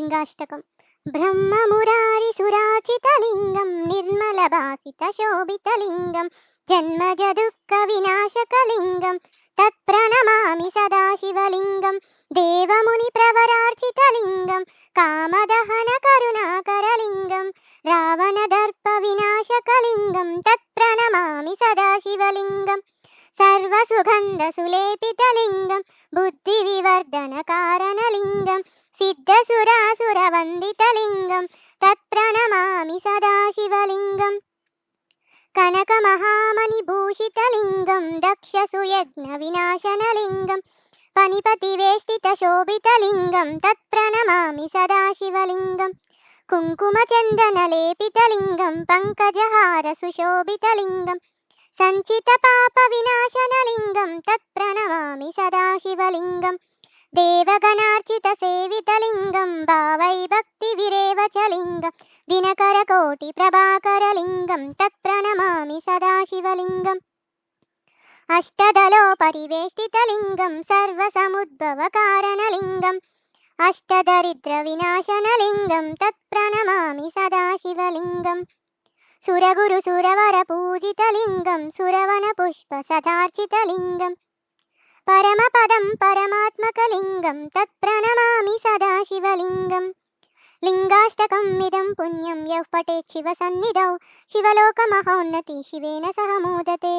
लिंगाष्टकम्। ब्रह्ममुरारिसुराचितलिङ्गं निर्मलभासितशोभितलिङ्गं जन्मजदुःखविनाशकलिङ्गं तत्प्रणमामि सदाशिवलिङ्गं। देवमुनिप्रवरार्चितलिङ्गं कामदहनकरुणाकरलिङ्गं रावणदर्पविनाशकलिङ्गं तत्प्रणमामि सदाशिवलिङ्गं। सर्वसुगन्धसुलेपितलिङ्गं बुद्धिविवर्धनकारणलिङ्गं सिद्धसुरासुरवन्दितलिङ्गं तत्प्रणमामि सदाशिवलिङ्गं। कनकमहामणिभूषितलिङ्गं दक्षसुयज्ञविनाशनलिङ्गं फणिपतिवेष्टितशोभितलिङ्गं तत्प्रणमामि सदाशिवलिङ्गं। कुङ्कुमचन्दनलेपितलिङ्गं पङ्कजहारसुशोभितलिङ्गं सञ्चितपापविनाशनलिङ्गं तत्प्रणमामि सदाशिवलिङ्गं। देवगणार्चितसेवितलिङ्गं भावैभक्तिविरेवचलिङ्गं दिनकरकोटिप्रभाकरलिङ्गं तत्प्रणमामि सदाशिवलिङ्गम्। अष्टदलोपरिवेष्टितलिङ्गं सर्वसमुद्भवकारणलिङ्गम् अष्टदरिद्रविनाशनलिङ्गं तत्प्रणमामि सदाशिवलिङ्गम्। सुरगुरुसुरवरपूजितलिङ्गं सुरवनपुष्पसदार्चितलिङ्गं परमपदं परमात्मकलिङ्गं तत्प्रणमामि सदाशिवलिङ्गम्। लिङ्गाष्टकम् इदं पुण्यं यः पठेत् शिवसन्निधौ शिवलोकमहोन्नतिः शिवेन सह मोदते।